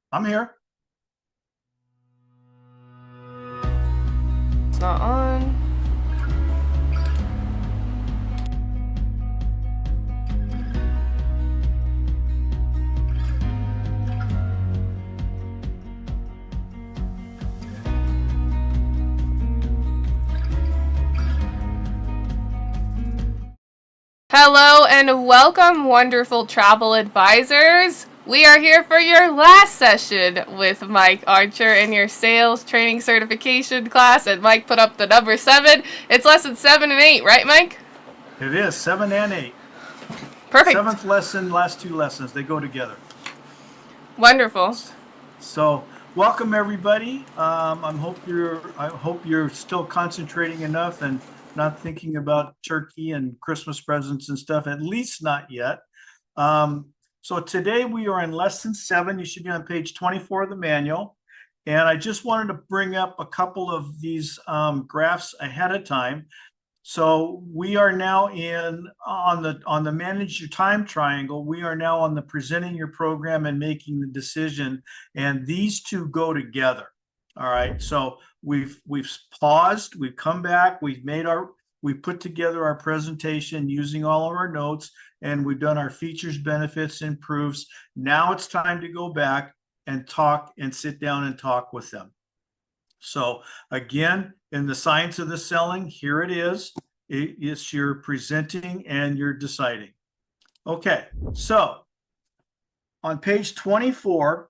I'm here. It's not on. Hello and welcome, wonderful travel advisors. We are here for your last session with Mike Archer in your sales training certification class. And Mike put up the number 7. It's lesson 7 and 8, right, Mike? It is 7 and 8. Perfect. Seventh lesson, last two lessons, they go together. Wonderful. So welcome everybody. I hope you're still concentrating enough and not thinking about turkey and Christmas presents and stuff, at least not yet. So today we are in lesson 7. You should be on page 24 of the manual. And I just wanted to bring up a couple of these graphs ahead of time. So we are now on the manage your time triangle. We are now on the presenting your program and making the decision, and these two go together. All right. So we've paused, we've come back, we put together our presentation using all of our notes, and we've done our features, benefits, and proofs. Now it's time to go back and talk and sit down and talk with them. So again, in the science of the selling, here it is. It's your presenting and you're deciding. Okay, so on page 24,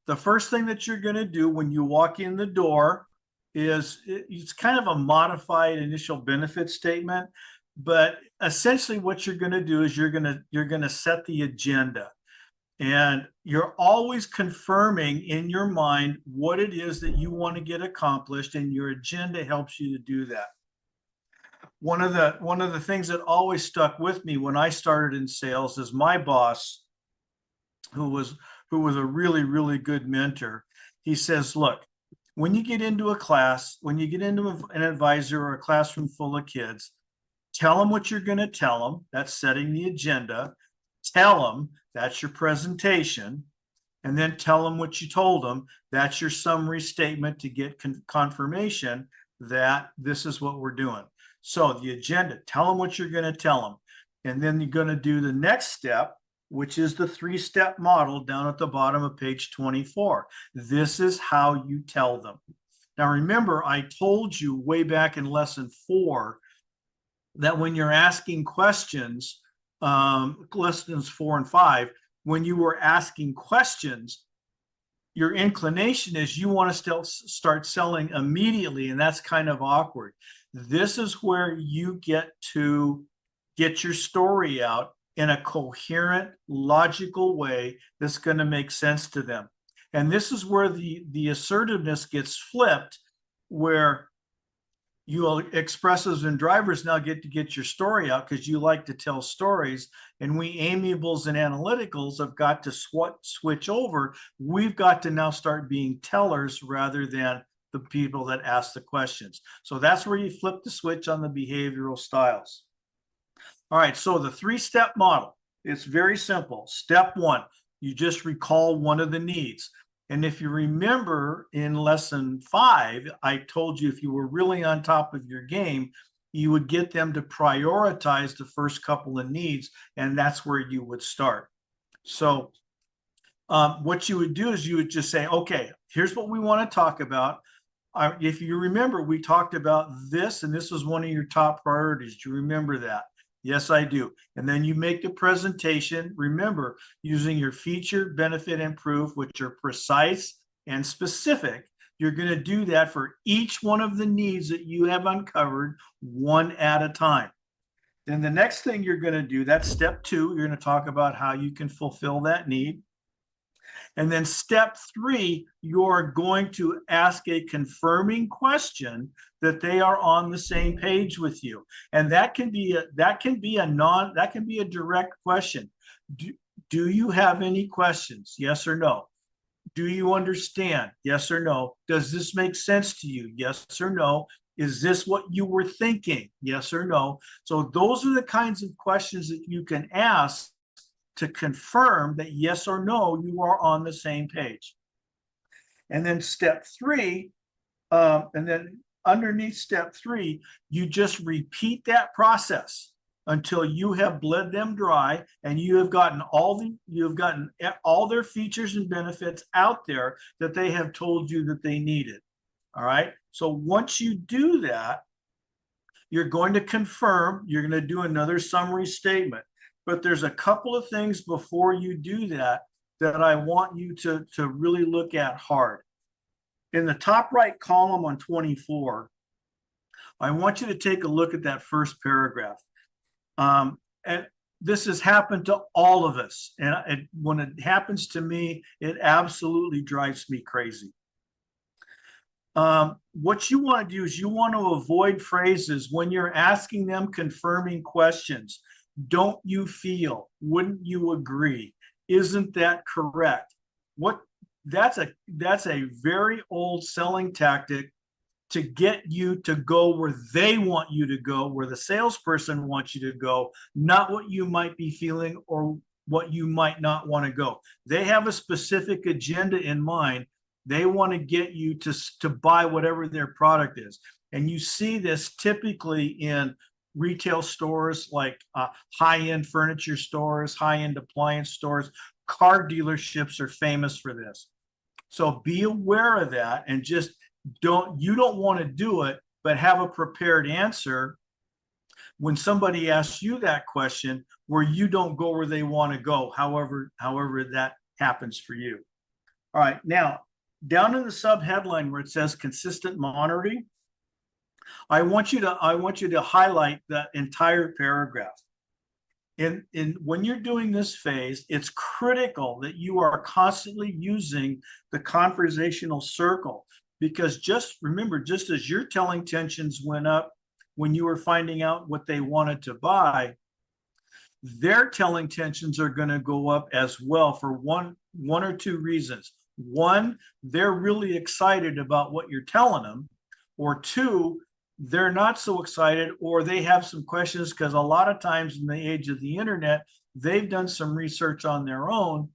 the first thing that you're going to do when you walk in the door is it's kind of a modified initial benefit statement, but essentially what you're going to do is you're going to set the agenda. And you're always confirming in your mind what it is that you want to get accomplished, and your agenda helps you to do that. One of the things that always stuck with me when I started in sales is my boss, who was a really good mentor. He says, look, when you get into a class, when you get into an advisor or a classroom full of kids, tell them what you're going to tell them. That's setting the agenda. Tell them that's your presentation, and then tell them what you told them. That's your summary statement to get confirmation that this is what we're doing. So the agenda, tell them what you're going to tell them. And then you're going to do the next step, which is the 3-step model down at the bottom of page 24. This is how you tell them. Now, remember, I told you way back in lesson 4 that when you're asking questions, lessons 4 and 5, when you were asking questions, your inclination is you want to still start selling immediately, and that's kind of awkward. This is where you get to get your story out in a coherent, logical way that's going to make sense to them. And this is where the assertiveness gets flipped, where you expressives and drivers now get to get your story out because you like to tell stories, and we amiables and analyticals have got to switch over. We've got to now start being tellers rather than the people that ask the questions. So that's where you flip the switch on the behavioral styles. All right, so the 3-step model, it's very simple. Step 1, you just recall one of the needs. And if you remember in lesson 5, I told you if you were really on top of your game, you would get them to prioritize the first couple of needs, and that's where you would start. So what you would do is you would just say, okay, here's what we want to talk about. If you remember, we talked about this, and this was one of your top priorities. Do you remember that? Yes, I do. And then you make the presentation, remember, using your feature, benefit, and proof, which are precise and specific. You're going to do that for each one of the needs that you have uncovered, one at a time. Then the next thing you're going to do, that's step 2. You're going to talk about how you can fulfill that need. And then step 3, you're going to ask a confirming question that they are on the same page with you. And that can be a direct question. Do you have any questions? Yes or no. Do you understand? Yes or no. Does this make sense to you? Yes or no. Is this what you were thinking? Yes or no. So those are the kinds of questions that you can ask to confirm that yes or no, you are on the same page. And then step 3, and then underneath step 3, you just repeat that process until you have bled them dry and you have gotten all their features and benefits out there that they have told you that they needed. All right. So once you do that, you're going to confirm, you're going to do another summary statement. But there's a couple of things before you do that that I want you to really look at hard. In the top right column on 24, I want you to take a look at that first paragraph. And this has happened to all of us. And when it happens to me, it absolutely drives me crazy. What you want to do is you want to avoid phrases when you're asking them confirming questions. Don't you feel? Wouldn't you agree? Isn't that correct? That's a very old selling tactic to get you to go where they want you to go, where the salesperson wants you to go, not what you might be feeling or what you might not want to go. They have a specific agenda in mind. They want to get you to buy whatever their product is. And you see this typically in retail stores like high-end furniture stores, high-end appliance stores. Car dealerships are famous for this. So be aware of that and just you don't want to do it, but have a prepared answer when somebody asks you that question where you don't go where they want to go, however that happens for you. All right, now down in the subheadline where it says consistent monitoring, I want you to highlight that entire paragraph. When you're doing this phase, it's critical that you are constantly using the conversational circle, because just remember, just as your telling tensions went up when you were finding out what they wanted to buy, their telling tensions are going to go up as well for one or two reasons. One, they're really excited about what you're telling them, or two, they're not so excited, or they have some questions, because a lot of times in the age of the internet, they've done some research on their own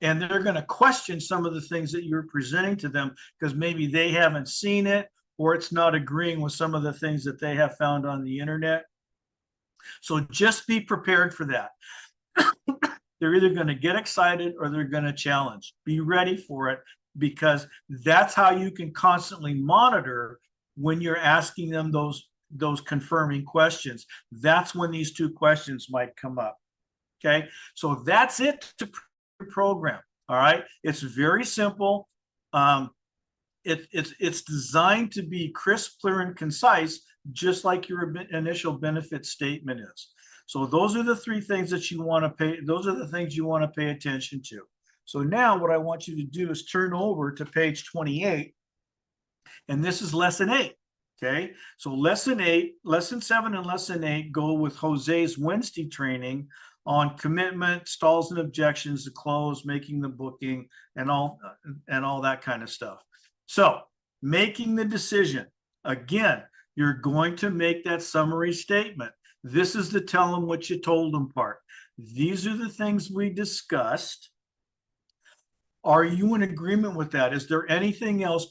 and they're going to question some of the things that you're presenting to them because maybe they haven't seen it or it's not agreeing with some of the things that they have found on the internet. So just be prepared for that. They're either going to get excited or they're going to challenge. Be ready for it, because that's how you can constantly monitor when you're asking them those confirming questions. That's when these two questions might come up. Okay, so that's it to program. All right, it's very simple. It's designed to be crisp, clear, and concise, just like your initial benefit statement is. So those are the three things that you want to pay. Those are the things you want to pay attention to. So now what I want you to do is turn over to page 28. And this is lesson 8. Okay. So lesson 7 and lesson 8 go with Jose's Wednesday training on commitment, stalls and objections to close, making the booking, and all that kind of stuff. So making the decision. Again, you're going to make that summary statement. This is the tell them what you told them part. These are the things we discussed. Are you in agreement with that? Is there anything else